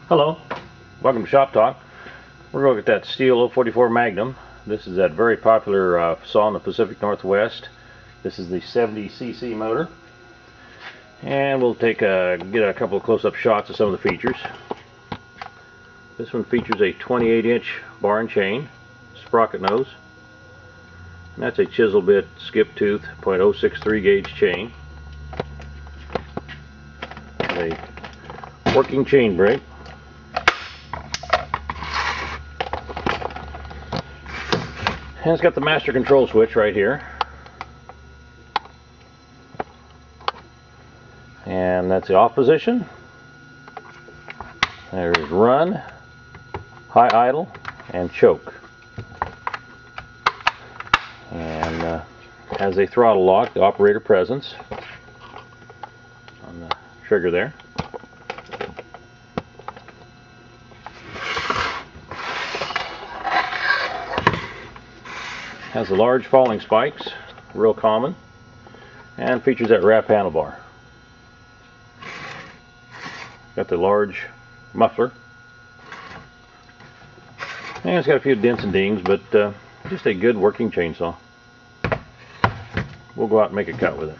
Hello, welcome to Shop Talk. We're going to look at that Stihl 044 Magnum. This is that very popular saw in the Pacific Northwest. This is the 70cc motor. And we'll get a couple of close-up shots of some of the features. This one features a 28-inch bar and chain, sprocket nose. And that's a chisel bit skip tooth .063 gauge chain. A working chain brake. And it's got the master control switch right here. And that's the off position. There's run, high idle, and choke. And has a throttle lock, the operator presence on the trigger there. Has the large falling spikes, real common, and features that wrap handlebar. Got the large muffler, and it's got a few dents and dings, but just a good working chainsaw. We'll go out and make a cut with it.